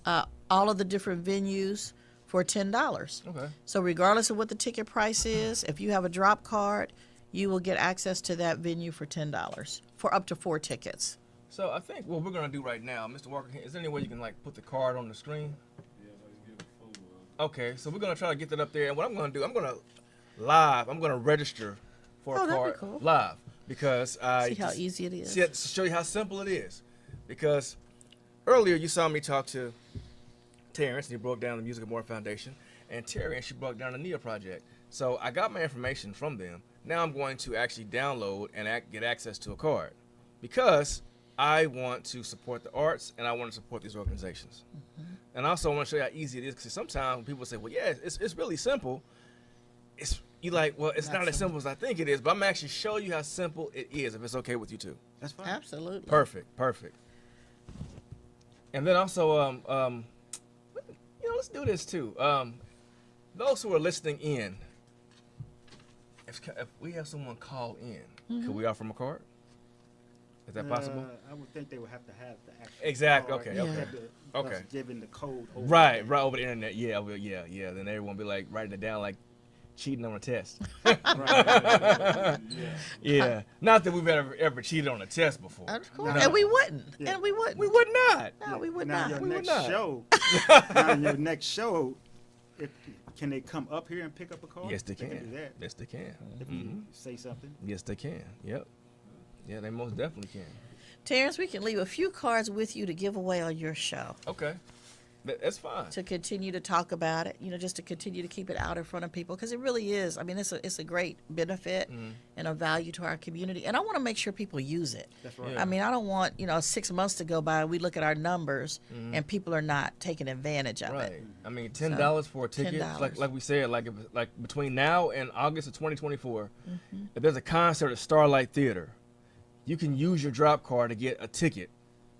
Speaker 2: all of the different venues for $10.
Speaker 1: Okay.
Speaker 2: So regardless of what the ticket price is, if you have a drop card, you will get access to that venue for $10 for up to 4 tickets.
Speaker 1: So I think what we're going to do right now, Mr. Walker, is there any way you can put the card on the screen? Okay, so we're going to try to get that up there, and what I'm going to do, I'm going to register for a
Speaker 2: that'd be
Speaker 1: card
Speaker 2: cool.
Speaker 1: live because
Speaker 2: See how easy it is.
Speaker 1: to show you how simple it is. Because earlier you saw me talk to Terrence, and he broke down the Music and More Foundation, and Terry, and she broke down the NIA Project. So I got my information from them. Now I'm going to actually download and get access to a card because I want to support the arts and I want to support these organizations. And I also want to show you how easy it is because sometimes when people say, well, yeah, it's really simple. It's not as simple as I think it is, but I'm actually show you how simple it is if it's okay with you too.
Speaker 3: That's fine.
Speaker 2: Absolutely.
Speaker 1: Perfect. And then also, let's do this too. Those who are listening in, if we have someone call in, could we offer them a card? Is that possible?
Speaker 3: I would think they would have to have the actual
Speaker 1: Exactly.
Speaker 3: card.
Speaker 1: Okay.
Speaker 2: Yeah.
Speaker 1: Okay.
Speaker 3: Have to-
Speaker 1: Okay.
Speaker 3: us giving the code over
Speaker 1: Right.
Speaker 3: there.
Speaker 1: Right over the internet. Yeah. Well, yeah. Then everyone be like writing it down like cheating on a test.
Speaker 3: Right.
Speaker 1: Yeah. Not that we've ever cheated on a test before.
Speaker 2: Of course.
Speaker 1: No.
Speaker 2: And we wouldn't.
Speaker 3: Yeah.
Speaker 2: And we wouldn't.
Speaker 1: We would not.
Speaker 2: No, we would
Speaker 3: Now
Speaker 2: not.
Speaker 3: your
Speaker 1: We would
Speaker 3: next
Speaker 1: not.
Speaker 3: show. Now your next show, can they come up here and pick up a card?
Speaker 1: Yes, they
Speaker 3: can
Speaker 1: can.
Speaker 3: do that.
Speaker 1: Yes, they can.
Speaker 3: If you say something.
Speaker 1: Yes, they can. Yep. Yeah, they most definitely can.
Speaker 2: Terrence, we can leave a few cards with you to give away on your show
Speaker 1: Okay. That's fine.
Speaker 2: to continue to talk about it, just to continue to keep it out in front of people because it really is. I mean, it's a great benefit and a value to our community. And I want to make sure people use it.
Speaker 3: That's right.
Speaker 1: Yeah.
Speaker 2: I mean, I don't want, 6 months to go by and we look at our numbers and people are not taking advantage of
Speaker 1: Right.
Speaker 2: it.
Speaker 1: I mean, $10 for a ticket.
Speaker 2: $10.
Speaker 1: Like we said, like between now and August of 2024, if there's a concert at Starlight Theater, you can use your drop card to get a ticket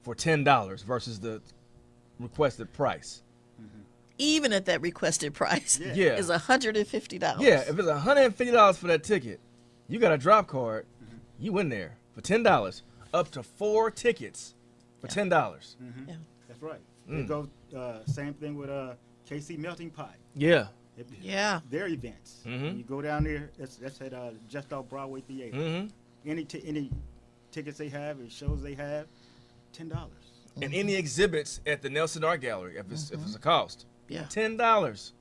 Speaker 1: for $10 versus the requested price.
Speaker 2: Even at that requested price
Speaker 1: Yeah.
Speaker 2: is $150.
Speaker 1: Yeah, if it's $150 for that ticket, you got a drop card, you in there for $10. up to 4 tickets for $10.
Speaker 2: Yeah.
Speaker 3: That's right.
Speaker 1: Mm.
Speaker 3: It goes same thing with KC Melting Pot.
Speaker 1: Yeah.
Speaker 2: Yeah.
Speaker 3: Their events.
Speaker 1: Mhm.
Speaker 3: You go down there. That's at just off Broadway Theater.
Speaker 1: Mm-hmm.
Speaker 3: Any tickets they have, or shows they have, $10.
Speaker 1: And any exhibits at the Nelson Art Gallery, if it's a cost,
Speaker 2: Yeah.
Speaker 1: $10.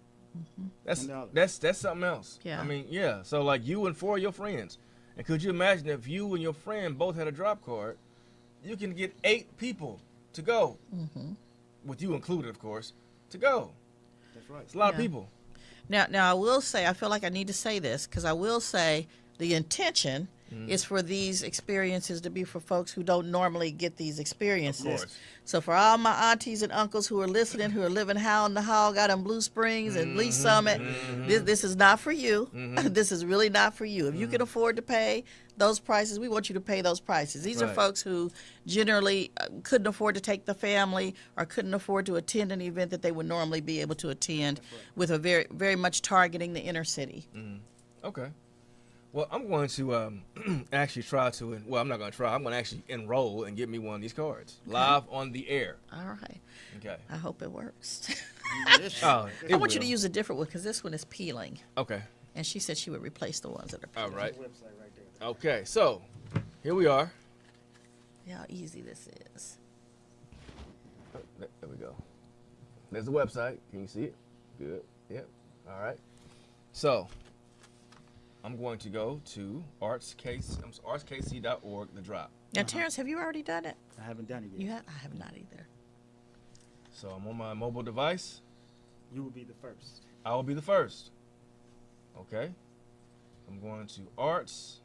Speaker 1: That's
Speaker 3: $10.
Speaker 1: that's something else.
Speaker 2: Yeah.
Speaker 1: I mean, yeah. So like you and 4 of your friends, and could you imagine if you and your friend both had a drop card, you can get 8 people to go, with you included, of course, to go.
Speaker 3: That's right.
Speaker 1: It's a lot of
Speaker 2: Yeah.
Speaker 1: people.
Speaker 2: Now I will say, I feel like I need to say this because I will say the intention is for these experiences to be for folks who don't normally get these experiences.
Speaker 1: Of course.
Speaker 2: So for all my aunties and uncles who are listening, who are living how in the hog out in Blue Springs and Lee Summit, this is not for you. This is really not for you. If you can afford to pay those prices, we want you to pay those prices. These are
Speaker 1: Right.
Speaker 2: folks who generally couldn't afford to take the family or couldn't afford to attend an event that they would normally be able to attend with a very, very much targeting the inner city.
Speaker 1: Okay. Well, I'm going to actually try to. Well, I'm not going to try. I'm going to actually enroll and get me one of these cards live on the air.
Speaker 2: All right.
Speaker 1: Okay.
Speaker 2: I hope it works.
Speaker 1: Oh,
Speaker 2: I want you to use a different one because this one is peeling.
Speaker 1: Okay.
Speaker 2: And she said she would replace the ones that are
Speaker 1: All
Speaker 2: peeling.
Speaker 1: right.
Speaker 3: Website right there.
Speaker 1: Okay. So here we are.
Speaker 2: See how easy this is.
Speaker 1: There we go. There's the website. Can you see it? Good. Yep. All right. So I'm going to go to artskc.org, the drop.
Speaker 2: Now, Terrence, have you already done it?
Speaker 3: I haven't done it yet.
Speaker 2: You have? I have not either.
Speaker 1: So I'm on my mobile device.
Speaker 3: You will be the first.
Speaker 1: I will be the first. Okay. I'm going to artskc.org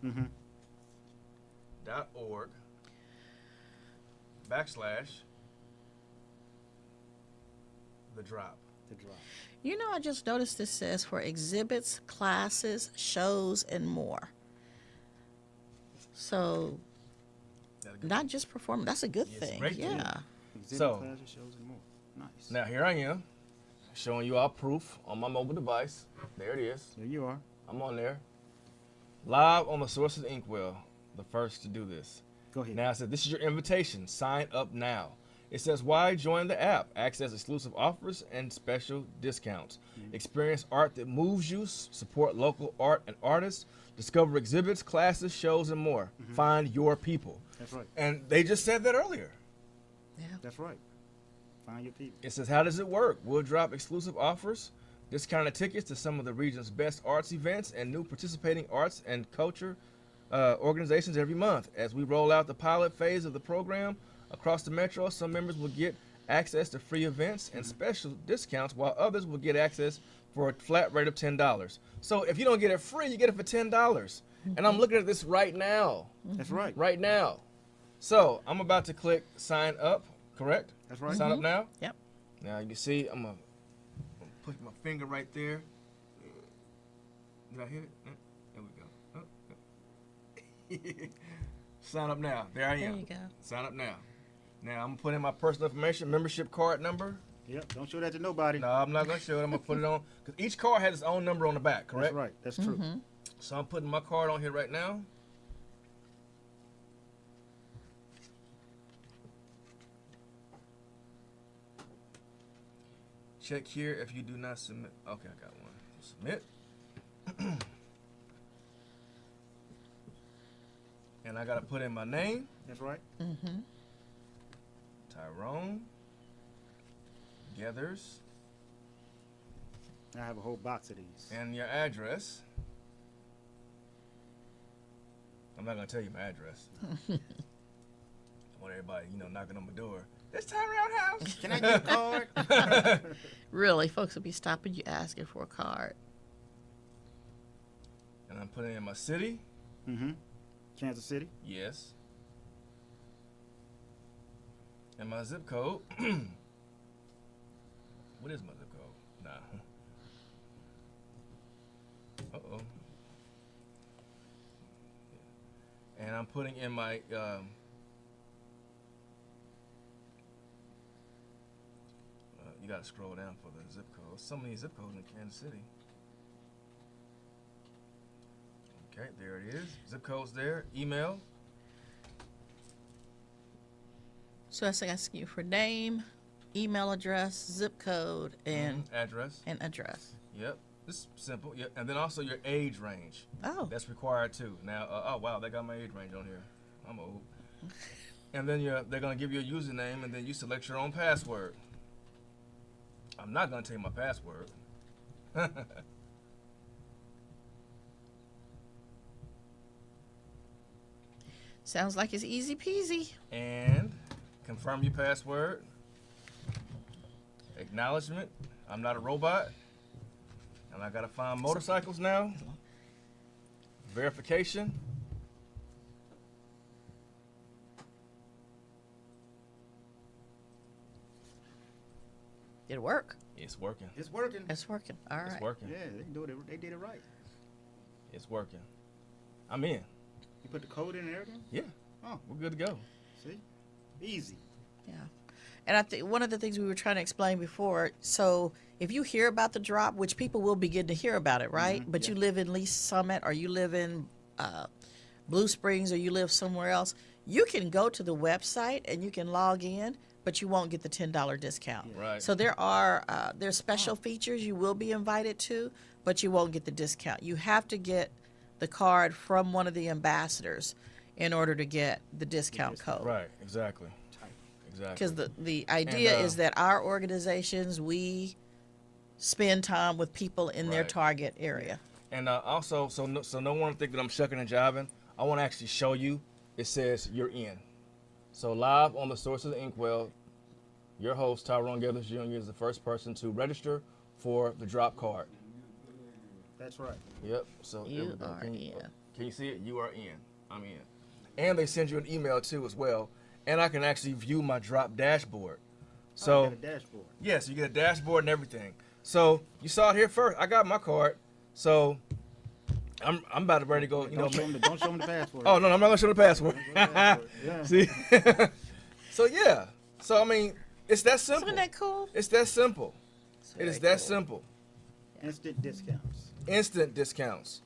Speaker 3: Mm-hmm.
Speaker 1: /the drop.
Speaker 3: The drop.
Speaker 2: You know, I just noticed this says for exhibits, classes, shows, and more. So,
Speaker 1: That a good-
Speaker 2: not just performing. That's a good
Speaker 1: Yes,
Speaker 2: thing.
Speaker 1: great thing.
Speaker 2: Yeah.
Speaker 3: Exhibit
Speaker 1: So-
Speaker 3: classes, shows, and more. Nice.
Speaker 1: Now here I am, showing you all proof on my mobile device. There it is.
Speaker 3: There you are.
Speaker 1: I'm on there. Live on the Sources Inkwell, the first to do this.
Speaker 3: Go ahead.
Speaker 1: Now it says, this is your invitation. Sign up now. It says, why join the app? Access exclusive offers and special discounts. Experience art that moves you. Support local art and artists. Discover exhibits, classes, shows, and more. Find your people.
Speaker 3: That's right.
Speaker 1: And they just said that earlier.
Speaker 2: Yeah.
Speaker 3: That's right. Find your people.
Speaker 1: It says, how does it work? We'll drop exclusive offers, discounted tickets to some of the region's best arts events, and new participating arts and culture organizations every month. As we roll out the pilot phase of the program across the metro, some members will get access to free events and special discounts, while others will get access for a flat rate of $10. So if you don't get it free, you get it for $10. And I'm looking at this right now.
Speaker 3: That's right.
Speaker 1: Right now. So I'm about to click sign up, correct?
Speaker 3: That's right.
Speaker 1: Sign up now?
Speaker 2: Yep.
Speaker 1: Now you see, I'm gonna put my finger right there. Did I hit it? There we go. Sign up now. There I am.
Speaker 2: There you go.
Speaker 1: Sign up now. Now I'm gonna put in my personal information, membership card number.
Speaker 3: Yep. Don't show that to nobody.
Speaker 1: No, I'm not gonna show it. I'm gonna put it on because each card has its own number on the back, correct?
Speaker 3: That's right. That's true.
Speaker 1: So I'm putting my card on here right now. Check here if you do not submit. Okay, I got one. Submit. And I gotta put in my name,
Speaker 3: That's right.
Speaker 2: Mm-hmm.
Speaker 1: Tyrone Gathers,
Speaker 3: I have a whole box of these.
Speaker 1: and your address. I'm not gonna tell you my address. I want everybody, knocking on my door. This Tyrone house.
Speaker 3: Can I get a card?
Speaker 2: Really, folks will be stopping you asking for a card.
Speaker 1: And I'm putting in my city.
Speaker 3: Mm-hmm. Kansas City.
Speaker 1: Yes. And my zip code. What is my zip code? Nah. Uh-oh. And I'm putting in my you gotta scroll down for the zip code. So many zip codes in Kansas City. Okay, there it is. Zip code's there. Email.
Speaker 2: So that's asking you for name, email address, zip code, and
Speaker 1: Address.
Speaker 2: address.
Speaker 1: Yep. It's simple. Yep. And then also your age range.
Speaker 2: Oh,
Speaker 1: That's required too. Now, oh wow, they got my age range on here. I'm old. And then they're gonna give you a username, and then you select your own password. I'm not gonna tell you my password.
Speaker 2: sounds like it's easy peasy.
Speaker 1: And confirm your password. Acknowledgement. I'm not a robot. And I gotta find motorcycles now. Verification.
Speaker 2: Did it work?
Speaker 1: It's working.
Speaker 3: It's working.
Speaker 2: It's working. All right.
Speaker 1: It's working.
Speaker 3: Yeah, they did it right.
Speaker 1: It's working. I'm in.
Speaker 3: You put the code in and everything?
Speaker 1: Yeah.
Speaker 3: Oh,
Speaker 1: We're good to go.
Speaker 3: see? Easy.
Speaker 2: Yeah. And I think one of the things we were trying to explain before, so if you hear about the drop, which people will begin to hear about it, right? But
Speaker 3: yeah.
Speaker 2: you live in Lee's Summit or you live in Blue Springs or you live somewhere else, you can go to the website and you can log in, but you won't get the $10 discount.
Speaker 1: Right.
Speaker 2: So there's special features you will be invited to, but you won't get the discount. You have to get the card from one of the ambassadors in order to get the discount code.
Speaker 1: Right. Exactly.
Speaker 3: Tight.
Speaker 1: Exactly.
Speaker 2: Because the idea
Speaker 1: And,
Speaker 2: is that our organizations, we spend time with people in their
Speaker 1: Right.
Speaker 2: target area.
Speaker 1: And also, so no one think that I'm shucking and jiving. I want to actually show you. It says you're in. So live on the source of the Inkwell, your host Tyrone Gathers Jr. is the first person to register for the drop card.
Speaker 3: That's right.
Speaker 1: Yep. So there
Speaker 2: You
Speaker 1: we go.
Speaker 2: are
Speaker 1: Can
Speaker 2: in.
Speaker 1: Can you see it? You are in. I'm in. And they send you an email too as well. And I can actually view my drop dashboard. So
Speaker 3: I got a dashboard.
Speaker 1: yes, you get a dashboard and everything. So you saw it here first. I got my card. So I'm about to ready to go. You know.
Speaker 3: Don't show them the password.
Speaker 1: Oh no, I'm not gonna show the password.
Speaker 3: Yeah.
Speaker 1: See. So yeah. So I mean, it's that simple.
Speaker 2: Isn't that cool?
Speaker 1: It's that simple.
Speaker 2: It's
Speaker 1: It is
Speaker 2: very
Speaker 1: that
Speaker 2: cool.
Speaker 1: simple.
Speaker 3: Instant discounts.
Speaker 1: Instant discounts.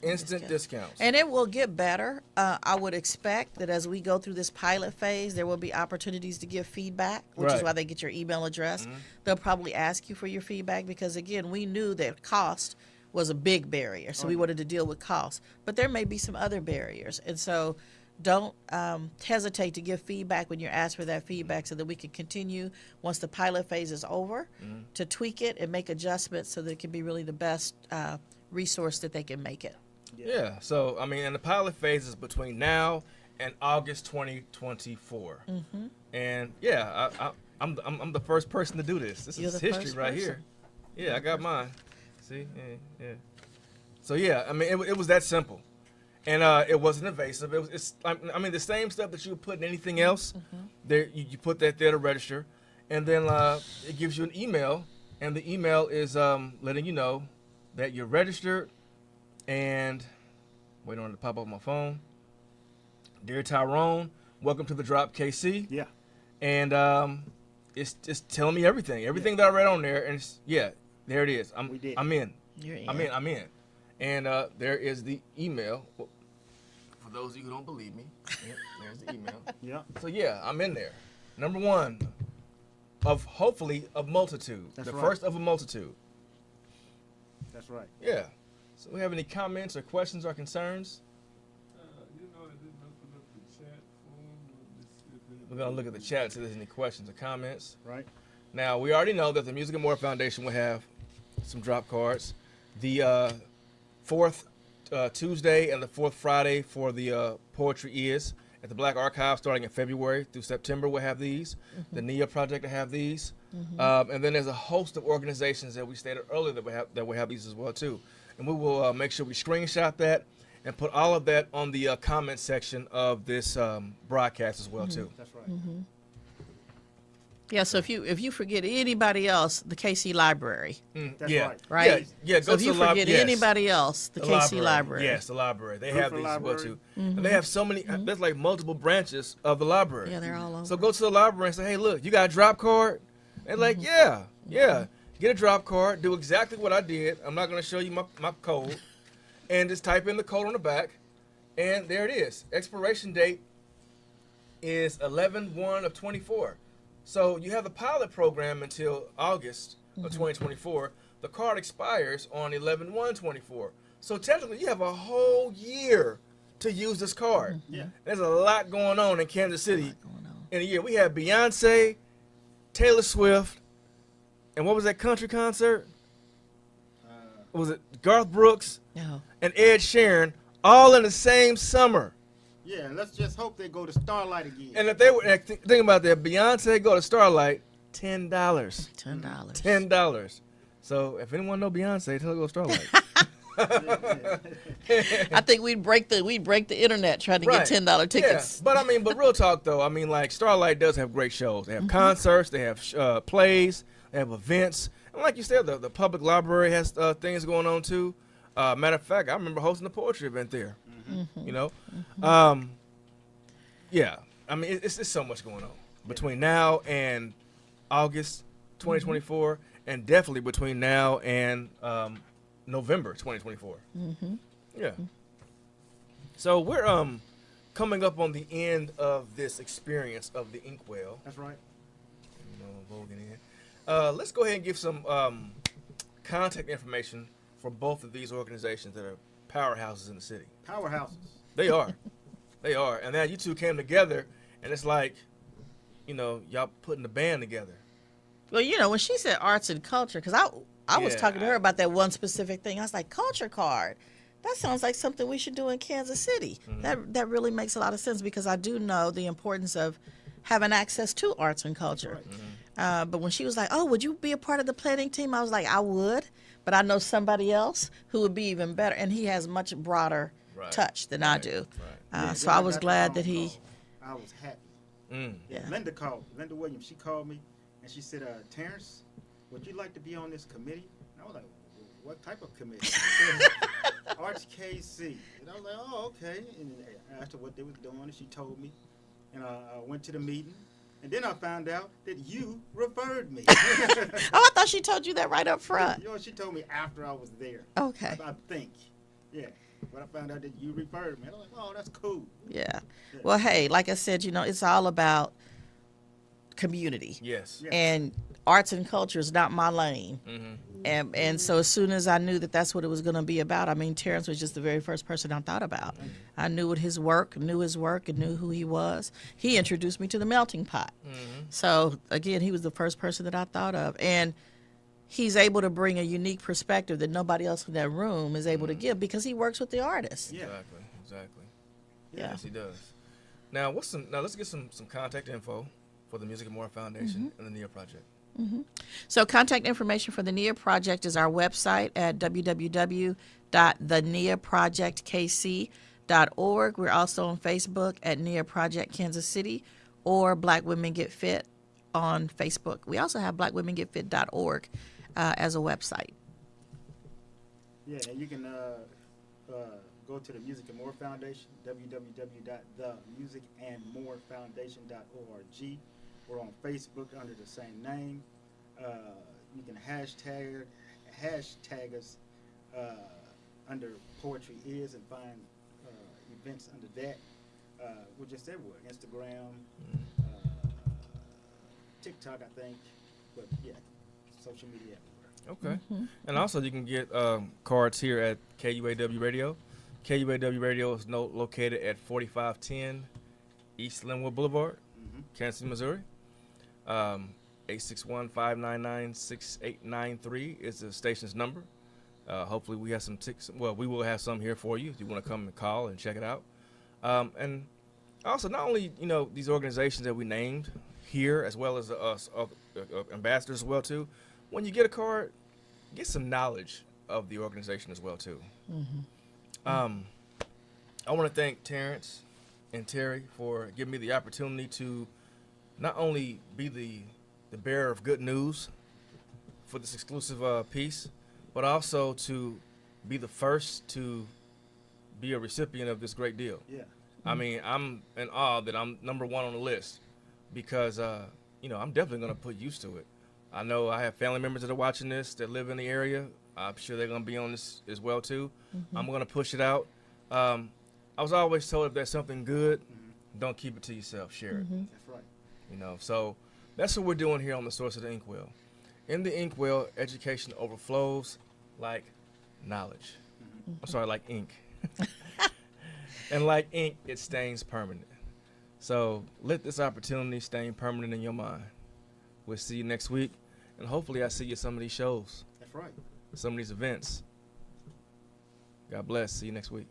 Speaker 1: Instant
Speaker 2: Discount.
Speaker 1: discounts.
Speaker 2: And it will get better. I would expect that as we go through this pilot phase, there will be opportunities to give feedback, which is
Speaker 1: Right.
Speaker 2: why they get your email address. They'll probably ask you for your feedback because, again, we knew that cost was a big barrier. So we wanted to deal with cost. But there may be some other barriers. And so don't hesitate to give feedback when you're asked for that feedback so that we can continue, once the pilot phase is over, to tweak it and make adjustments so that it can be really the best resource that they can make it.
Speaker 1: Yeah. So I mean, and the pilot phase is between now and August 2024. And yeah, I'm the first person to do this. This
Speaker 2: You're
Speaker 1: is
Speaker 2: the
Speaker 1: history
Speaker 2: first
Speaker 1: right
Speaker 2: person.
Speaker 1: here. Yeah, I got mine. See? Yeah. So yeah, I mean, it was that simple, and it wasn't invasive. I mean, the same stuff that you would put in anything else. There, you put that there to register, and then it gives you an email, and the email is letting you know that you're registered, and waiting on it to pop up on my phone. Dear Tyrone, welcome to the Drop KC,
Speaker 3: Yeah.
Speaker 1: and it's just telling me everything that I read on there, and it's, yeah, there it is.
Speaker 3: We did.
Speaker 1: I'm in.
Speaker 2: You're in.
Speaker 1: I'm in. And there is the email. Well, for those of you who don't believe me, yeah, there's the email.
Speaker 3: Yeah.
Speaker 1: So yeah, I'm in there. Number one of hopefully a multitude.
Speaker 3: That's
Speaker 1: the
Speaker 3: right.
Speaker 1: first of a multitude.
Speaker 3: That's right.
Speaker 1: Yeah. So we have any comments or questions or concerns?
Speaker 4: I didn't open up the chat form.
Speaker 1: We're gonna look at the chat and see if there's any questions or comments.
Speaker 3: Right.
Speaker 1: Now we already know that the Music and More Foundation will have some drop cards. The fourth Tuesday and the fourth Friday for the poetry is at the Black Archive starting in February through September. We'll have these. The NIA Project will have these, and then there's a host of organizations that we stated earlier that will have these as well too. And we will make sure we screenshot that and put all of that on the comment section of this broadcast as well too.
Speaker 3: That's right.
Speaker 2: Yeah, so if you forget anybody else, the KC Library,
Speaker 3: That's
Speaker 1: yeah.
Speaker 3: right.
Speaker 2: right?
Speaker 1: Yeah.
Speaker 2: So
Speaker 1: Go
Speaker 2: if
Speaker 1: to
Speaker 2: you
Speaker 1: the lib-
Speaker 2: forget
Speaker 1: yes.
Speaker 2: anybody else, the KC Library.
Speaker 1: Yes, the library. They
Speaker 3: Good
Speaker 1: have
Speaker 3: for
Speaker 1: these as well
Speaker 3: library.
Speaker 1: too. And they have so many. There's like multiple branches of the library.
Speaker 2: Yeah, they're all over.
Speaker 1: So go to the library and say, hey, look, you got a drop card? They're like, yeah. Get a drop card. Do exactly what I did. I'm not going to show you my code. and just type in the code on the back, and there it is. Expiration date is 11/1 of 24. So you have the pilot program until August of 2024. The card expires on 11/1/24. So technically, you have a whole year to use this card.
Speaker 3: Yeah.
Speaker 1: There's a lot going on in Kansas City
Speaker 2: Going on.
Speaker 1: in a year. We have Beyonce, Taylor Swift, and what was that country concert? Was it Garth Brooks
Speaker 2: No.
Speaker 1: and Ed Sheeran all in the same summer?
Speaker 3: Yeah, let's just hope they go to Starlight again.
Speaker 1: And if they were think about that, Beyonce go to Starlight, $10.
Speaker 2: $10.
Speaker 1: $10. So if anyone know Beyonce, tell her to go to Starlight.
Speaker 2: I think we'd break the internet trying to get $10 tickets.
Speaker 1: Yeah. But real talk though. Like Starlight does have great shows. They have concerts, they have plays, they have events, and like you said, the public library has things going on too. Matter of fact, I remember hosting a poetry event there. You know, yeah. It's so much going on between now and August 2024, and definitely between now and November 2024. Yeah. So we're coming up on the end of this experience of the Inkwell.
Speaker 3: That's right.
Speaker 1: Voguing in. Let's go ahead and give some contact information for both of these organizations that are powerhouses in the city.
Speaker 3: Powerhouses.
Speaker 1: They are. They are. And now you two came together, and it's like, y'all putting the band together.
Speaker 2: Well, when she said arts and culture, because I was
Speaker 1: Yeah,
Speaker 2: talking to her about that one specific thing. I was like, culture card. That sounds like something we should do in Kansas City. That really makes a lot of sense because I do know the importance of having access to arts and culture.
Speaker 3: Right.
Speaker 2: But when she was like, oh, would you be a part of the planning team? I was like, I would, but I know somebody else who would be even better. And he has much broader touch than I do.
Speaker 1: Right.
Speaker 3: Yeah,
Speaker 2: So
Speaker 3: then
Speaker 2: I was
Speaker 3: got the
Speaker 2: glad
Speaker 3: phone
Speaker 2: that he,
Speaker 3: call. I was happy.
Speaker 1: Mm.
Speaker 3: Yeah.
Speaker 2: Yeah.
Speaker 3: Linda called. Linda Williams. She called me, and she said, "Terrence, would you like to be on this committee?" And I was like, "What type of committee?" She said, Arts KC. And I was like, "Oh, okay." And I asked her what they was doing, and she told me. And I went to the meeting, and then I found out that you referred me.
Speaker 2: oh, I thought she told you that right up front.
Speaker 3: She told me after I was there.
Speaker 2: Okay.
Speaker 3: I think. Yeah. But I found out that you referred me. And I was like, "Oh, that's cool."
Speaker 2: Yeah. Well, hey, like I said, it's all about community.
Speaker 1: Yes.
Speaker 3: Yeah.
Speaker 2: And arts and culture is not my lane. And so as soon as I knew that that's what it was going to be about, Terrence was just the very first person I thought about. I knew his work, and knew who he was. He introduced me to the melting pot. So again, he was the first person that I thought of. And he's able to bring a unique perspective that nobody else in that room is able to give because he works with the artists.
Speaker 3: Yeah.
Speaker 1: Exactly.
Speaker 2: Yeah.
Speaker 1: Yes, he does. Now, let's get some contact info for the Music and More Foundation and the NEA Project.
Speaker 2: So contact information for the NEA Project is our website at www.theneaprojectkc.org. We're also on Facebook at NEA Project Kansas City or Black Women Get Fit on Facebook. We also have blackwomengetfit.org as a website.
Speaker 3: Yeah, and you can go to the Music and More Foundation, www.themusicandmorefoundation.org. We're on Facebook under the same name. You can hashtag us under Poetry Is and find events under that. We're just everywhere. Instagram, TikTok, I think. But yeah, social media everywhere.
Speaker 1: Okay. And also you can get cards here at KUAW Radio. KUAW Radio is located at 4510 East Linwood Boulevard, Kansas City, Missouri. 861-599-6893 is the station's number. Hopefully we have some we will have some here for you if you want to come and call and check it out. And also not only, these organizations that we named here, as well as us ambassadors as well too. When you get a card, get some knowledge of the organization as well too. I want to thank Terrence and Terry for giving me the opportunity to not only be the bearer of good news for this exclusive piece, but also to be the first to be a recipient of this great deal.
Speaker 3: Yeah.
Speaker 1: I'm in awe that I'm number one on the list because, I'm definitely going to put used to it. I know I have family members that are watching this that live in the area. I'm sure they're gonna be on this as well too. I'm gonna push it out. I was always told if there's something good, don't keep it to yourself. Share it.
Speaker 3: That's right.
Speaker 1: You know, so that's what we're doing here on the Source of the Inkwell. In the Inkwell, education overflows like knowledge. I'm sorry, like ink. And like ink, it stains permanent. So let this opportunity stain permanent in your mind. We'll see you next week, and hopefully I see you at some of these shows,
Speaker 3: That's right.
Speaker 1: some of these events. God bless. See you next week.